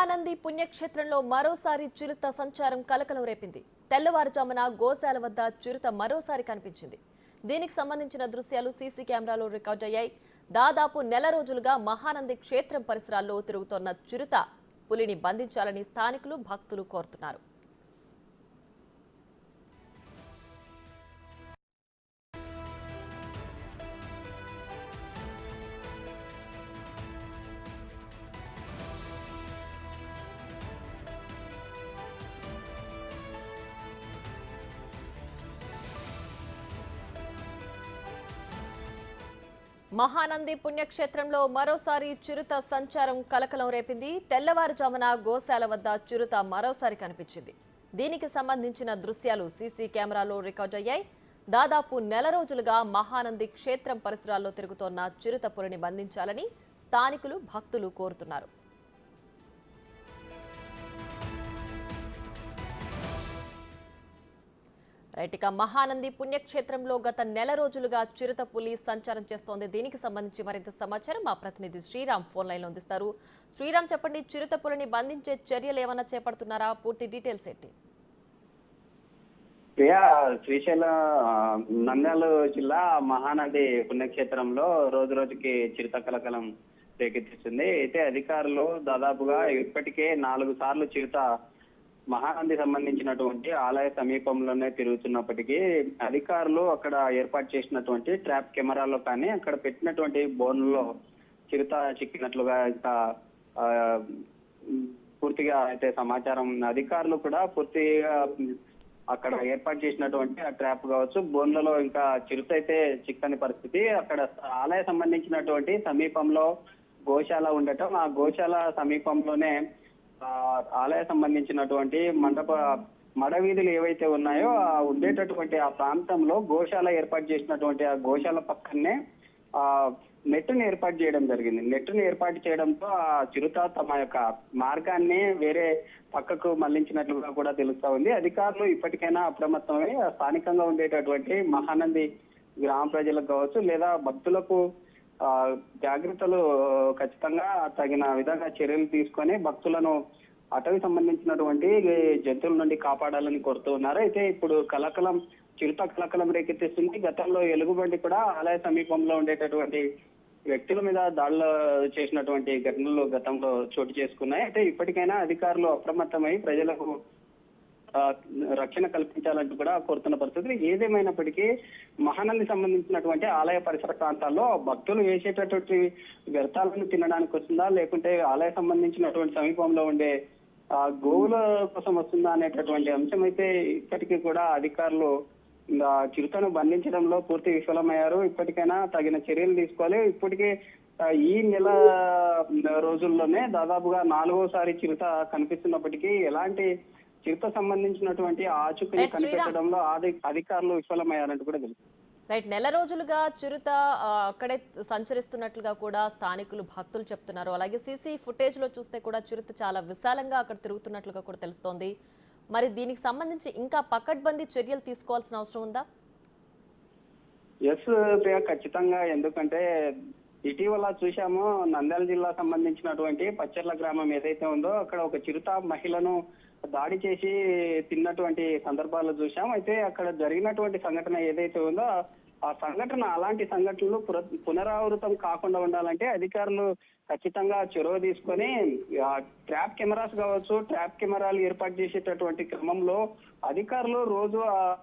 మహానంది పుణ్యక్షేత్రంలో మరోసారి చిరుత సంచారం కలకలం రేపింది. తెల్లవారుజామున గోశాల వద్ద చిరుత మరోసారి కనిపించింది. దీనికి సంబంధించిన దృశ్యాలు సీసీ కెమెరాలో రికార్డ్ అయ్యాయి. దాదాపు నెల రోజులుగా మహానంది క్షేత్రం పరిసరాల్లో తిరుగుతోన్న చిరుత పులిని బంధించాలని స్థానికులు భక్తులు కోరుతున్నారు. మహానంది పుణ్యక్షేత్రంలో మరోసారి చిరుత సంచారం కలకలం రేపింది. తెల్లవారుజామున గోశాల వద్ద చిరుత మరోసారి కనిపించింది. దీనికి సంబంధించిన దృశ్యాలు సీసీ కెమెరాలో రికార్డ్ అయ్యాయి. దాదాపు నెల రోజులుగా మహానంది క్షేత్రం పరిసరాల్లో తిరుగుతోన్న చిరుత పులిని బంధించాలని స్థానికులు భక్తులు కోరుతున్నారు. రైటిక మహానంది పుణ్యక్షేత్రంలో గత నెల రోజులుగా చిరుత పులి సంచారం చేస్తోంది. దీనికి సంబంధించి మరింత సమాచారం మా ప్రతినిధి శ్రీరామ్ ఫోన్ లైన్ లో అందిస్తారు. శ్రీరామ్, చెప్పండి, చిరుత పులిని బంధించే చర్యలు ఏమైనా చేపడుతున్నారా? పూర్తి డీటెయిల్స్ ఏంటి? ప్రియా, శ్రీశైలం నంద్యాల జిల్లా మహానది పుణ్యక్షేత్రంలో రోజు రోజుకి చిరుత కలకలం రేకెత్తిస్తుంది. అయితే అధికారులు దాదాపుగా ఇప్పటికే 4 సార్లు చిరుత మహానంది సంబంధించినటువంటి ఆలయ సమీపంలోనే తిరుగుతున్నప్పటికీ అధికారులు అక్కడ ఏర్పాటు చేసినటువంటి ట్రాప్ కెమెరాలో కానీ అక్కడ పెట్టినటువంటి బోన్లలో చిరుత చిక్కినట్లుగా ఇంకా పూర్తిగా అయితే సమాచారం. అధికారులు కూడా పూర్తిగా అక్కడ ఏర్పాటు చేసినటువంటి ఆ ట్రాప్ కావచ్చు, బోన్లలో ఇంకా చిరుత అయితే చిక్కని పరిస్థితి. అక్కడ ఆలయ సంబంధించినటువంటి సమీపంలో గోశాల ఉండటం, ఆ గోశాల సమీపంలోనే ఆలయ సంబంధించినటువంటి మడ వీధులు ఏవైతే ఉన్నాయో ఆ ఉండేటటువంటి ఆ ప్రాంతంలో గోశాల ఏర్పాటు చేసినటువంటి ఆ గోశాల పక్కనే నెట్టును ఏర్పాటు చేయడం జరిగింది. నెట్టును ఏర్పాటు చేయడంతో ఆ చిరుత తమ యొక్క మార్గాన్ని వేరే పక్కకు మళ్లించినట్లుగా కూడా తెలుస్తా ఉంది. అధికారులు ఇప్పటికైనా అప్రమత్తమై స్థానికంగా ఉండేటటువంటి మహానంది గ్రామ ప్రజలకు కావచ్చు లేదా భక్తులకు జాగ్రత్తలు ఖచ్చితంగా తగిన విధంగా చర్యలు తీసుకొని భక్తులను అటవీ సంబంధించినటువంటి జంతువుల నుండి కాపాడాలని కోరుతూ ఉన్నారు. అయితే ఇప్పుడు చిరుత కలకలం రేకెత్తిస్తుంది. గతంలో ఎలుగుబంటి కూడా ఆలయ సమీపంలో ఉండేటటువంటి వ్యక్తుల మీద దాడులు చేసినటువంటి ఘటనలు గతంలో చోటు చేసుకున్నాయి. అయితే ఇప్పటికైనా అధికారులు అప్రమత్తమై ప్రజలకు రక్షణ కల్పించాలంటూ కూడా కోరుతున్న పరిస్థితులు. ఏదేమైనప్పటికీ మహానంది సంబంధించినటువంటి ఆలయ పరిసర ప్రాంతాల్లో భక్తులు వేసేటటువంటి వ్యర్థాలను తినడానికి వస్తుందా, లేకుంటే ఆలయ సంబంధించినటువంటి సమీపంలో ఉండే గోవుల కోసం వస్తుందా అనేటటువంటి అంశం అయితే ఇప్పటికీ కూడా అధికారులు చిరుతను బంధించడంలో పూర్తి విఫలమయ్యారు. ఇప్పటికైనా తగిన చర్యలు తీసుకోవాలి. ఇప్పటికే ఈ నెల రోజుల్లోనే దాదాపుగా 4వసారి చిరుత కనిపిస్తున్నప్పటికీ ఎలాంటి చిరుత సంబంధించినటువంటి ఆచూకీని కనిపెట్టడంలో అధికారులు విఫలమయ్యారంటూ కూడా తెలుసు. రైట్, నెల రోజులుగా చిరుత అక్కడే సంచరిస్తున్నట్లుగా కూడా స్థానికులు భక్తులు చెప్తున్నారు. అలాగే సీసీ ఫుటేజ్ లో చూస్తే కూడా చిరుత చాలా విశాలంగా అక్కడ తిరుగుతున్నట్లుగా కూడా తెలుస్తోంది. మరి దీనికి సంబంధించి ఇంకా పకడ్బందీ చర్యలు తీసుకోవాల్సిన అవసరం ఉందా? ఎస్ ప్రియా, ఖచ్చితంగా. ఎందుకంటే ఇటీవల చూశాము, నంద్యాల జిల్లా సంబంధించినటువంటి పచ్చర్ల గ్రామం ఏదైతే ఉందో అక్కడ ఒక చిరుత మహిళను దాడి చేసి తిన్నటువంటి సందర్భాలు చూశాం. అయితే అక్కడ జరిగినటువంటి సంఘటన ఏదైతే ఉందో ఆ సంఘటన అలాంటి సంఘటనలు పునరావృతం కాకుండా ఉండాలంటే అధికారులు ఖచ్చితంగా చొరవ తీసుకొని ట్రాప్ కెమెరాస్ కావచ్చు, ట్రాప్ కెమెరాలు ఏర్పాటు చేసేటటువంటి క్రమంలో అధికారులు రోజు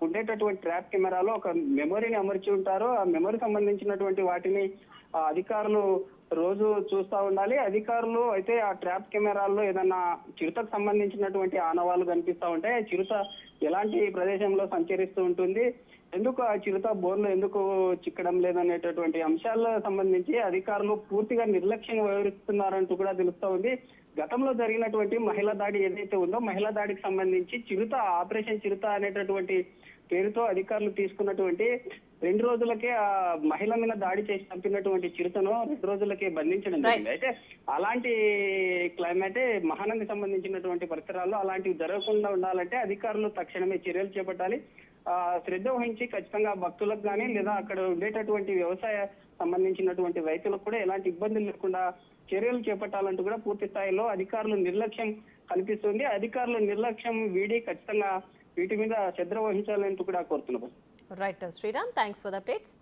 ఉండేటటువంటి ట్రాప్ కెమెరాలో ఒక మెమొరీని అమర్చి ఉంటారు. ఆ మెమొరీ సంబంధించినటువంటి వాటిని అధికారులు రోజు చూస్తూ ఉండాలి. అధికారులు అయితే ఆ ట్రాప్ కెమెరాల్లో ఏదన్నా చిరుతకు సంబంధించినటువంటి ఆనవాళ్లు కనిపిస్తూ ఉంటాయి. చిరుత ఎలాంటి ప్రదేశంలో సంచరిస్తూ ఉంటుంది, ఎందుకు ఆ చిరుత బోర్లు ఎందుకు చిక్కడం లేదనేటటువంటి అంశాలకు సంబంధించి అధికారులు పూర్తిగా నిర్లక్ష్యంగా వ్యవహరిస్తున్నారంటూ కూడా తెలుస్తా ఉంది. గతంలో జరిగినటువంటి మహిళా దాడి ఏదైతే ఉందో మహిళా దాడికి సంబంధించి ఆపరేషన్ చిరుత అనేటటువంటి పేరుతో అధికారులు తీసుకున్నటువంటి 2 రోజులకే ఆ మహిళ మీద దాడి చేసి చంపినటువంటి చిరుతను 2 రోజులకే బంధించడం జరిగింది. అయితే అలాంటి క్లైమేట్ మహానంది సంబంధించినటువంటి పరిసరాల్లో అలాంటివి జరగకుండా ఉండాలంటే అధికారులు తక్షణమే చర్యలు చేపట్టాలి. శ్రద్ధ వహించి ఖచ్చితంగా భక్తులకు కానీ లేదా అక్కడ ఉండేటటువంటి వ్యవసాయ సంబంధించినటువంటి రైతులకు కూడా ఎలాంటి ఇబ్బందులు లేకుండా చర్యలు చేపట్టాలంటూ కూడా పూర్తి స్థాయిలో అధికారులు నిర్లక్ష్యం కనిపిస్తుంది. అధికారులు నిర్లక్ష్యం వీడి ఖచ్చితంగా వీటి మీద శ్రద్ధ వహించాలంటూ కూడా కోరుతున్నారు. Right Sriram, thanks for the updates.